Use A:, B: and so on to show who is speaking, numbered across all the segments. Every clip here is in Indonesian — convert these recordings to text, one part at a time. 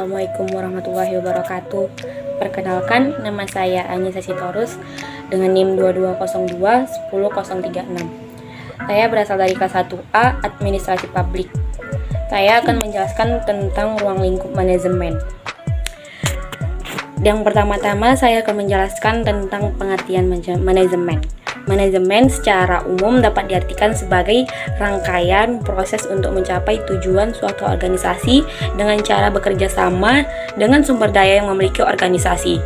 A: Assalamualaikum warahmatullahi wabarakatuh. Perkenalkan, nama saya Anissa Sitorus dengan NIM 2202-10036. Saya berasal dari kelas 1A Administrasi Publik. Saya akan menjelaskan tentang ruang lingkup manajemen. Yang pertama-tama saya akan menjelaskan tentang pengertian manajemen. Manajemen secara umum dapat diartikan sebagai rangkaian proses untuk mencapai tujuan suatu organisasi dengan cara bekerja sama dengan sumber daya yang memiliki organisasi.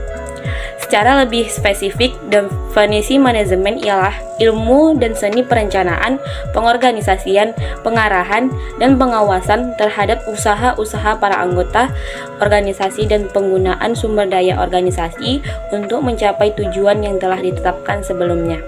A: Secara lebih spesifik, definisi manajemen ialah ilmu dan seni perencanaan, pengorganisasian, pengarahan, dan pengawasan terhadap usaha-usaha para anggota organisasi dan penggunaan sumber daya organisasi untuk mencapai tujuan yang telah ditetapkan sebelumnya.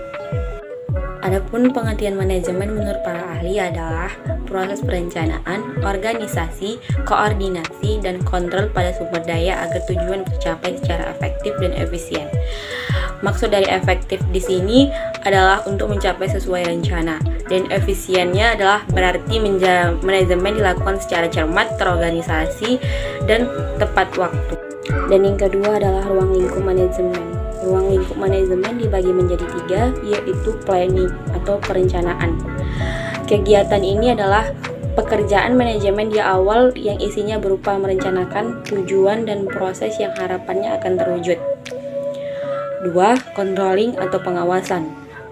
A: Adapun pengertian manajemen menurut para ahli adalah proses perencanaan, organisasi, koordinasi, dan kontrol pada sumber daya agar tujuan tercapai secara efektif dan efisien. Maksud dari efektif di sini adalah untuk mencapai sesuai rencana, dan efisiennya adalah berarti manajemen dilakukan secara cermat, terorganisasi, dan tepat waktu. Dan yang kedua adalah ruang lingkup manajemen. Ruang lingkup manajemen dibagi menjadi 3, yaitu planning atau perencanaan. Kegiatan ini adalah pekerjaan manajemen di awal yang isinya berupa merencanakan tujuan dan proses yang harapannya akan terwujud. 2. Controlling atau pengawasan.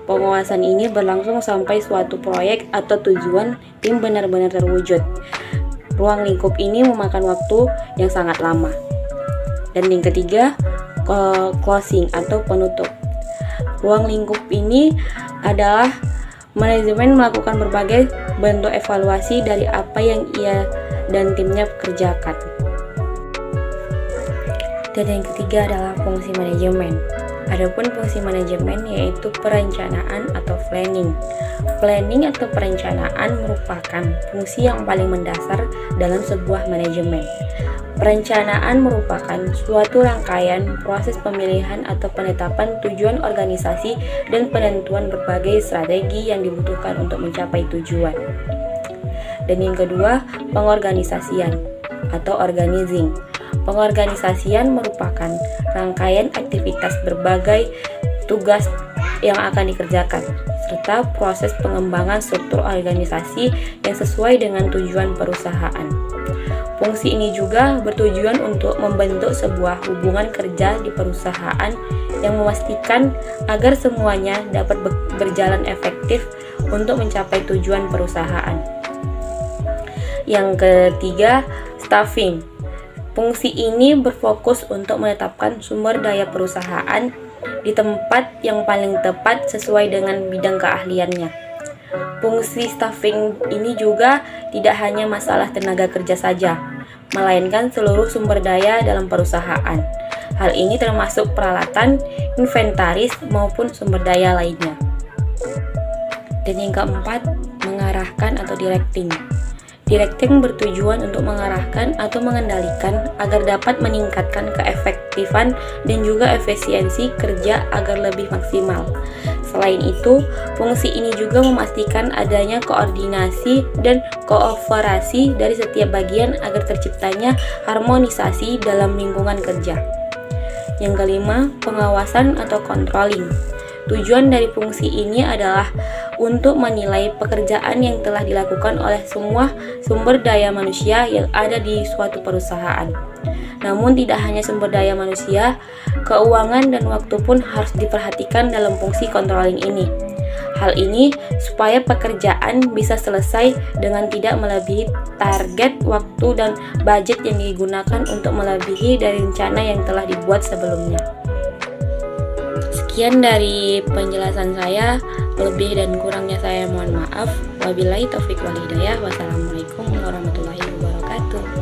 A: Pengawasan ini berlangsung sampai suatu proyek atau tujuan tim benar-benar terwujud. Ruang lingkup ini memakan waktu yang sangat lama. Dan yang ketiga, closing atau penutup. Ruang lingkup ini adalah manajemen melakukan berbagai bentuk evaluasi dari apa yang ia dan timnya kerjakan. Dan yang ketiga adalah fungsi manajemen. Adapun fungsi manajemen yaitu perencanaan atau planning. Planning atau perencanaan merupakan fungsi yang paling mendasar dalam sebuah manajemen. Perencanaan merupakan suatu rangkaian proses pemilihan atau penetapan tujuan organisasi dan penentuan berbagai strategi yang dibutuhkan untuk mencapai tujuan. Dan yang kedua, pengorganisasian atau organizing. Pengorganisasian merupakan rangkaian aktivitas berbagai tugas yang akan dikerjakan, serta proses pengembangan struktur organisasi yang sesuai dengan tujuan perusahaan. Fungsi ini juga bertujuan untuk membentuk sebuah hubungan kerja di perusahaan yang memastikan agar semuanya dapat berjalan efektif untuk mencapai tujuan perusahaan. Yang ketiga, staffing. Fungsi ini berfokus untuk menetapkan sumber daya perusahaan di tempat yang paling tepat sesuai dengan bidang keahliannya. Fungsi staffing ini juga tidak hanya masalah tenaga kerja saja, melainkan seluruh sumber daya dalam perusahaan. Hal ini termasuk peralatan, inventaris, maupun sumber daya lainnya. Dan yang keempat, mengarahkan atau directing. Directing bertujuan untuk mengarahkan atau mengendalikan agar dapat meningkatkan keefektifan dan juga efisiensi kerja agar lebih maksimal. Selain itu, fungsi ini juga memastikan adanya koordinasi dan kooperasi dari setiap bagian agar terciptanya harmonisasi dalam lingkungan kerja. Yang kelima, pengawasan atau controlling. Tujuan dari fungsi ini adalah untuk menilai pekerjaan yang telah dilakukan oleh semua sumber daya manusia yang ada di suatu perusahaan. Namun tidak hanya sumber daya manusia, keuangan dan waktu pun harus diperhatikan dalam fungsi controlling ini. Hal ini supaya pekerjaan bisa selesai dengan tidak melebihi target waktu dan budget yang digunakan untuk melebihi dari rencana yang telah dibuat sebelumnya. Sekian dari penjelasan saya, lebih dan kurangnya saya mohon maaf. Wabillahi taufiq wal hidayah. Wassalamualaikum warahmatullahi wabarakatuh.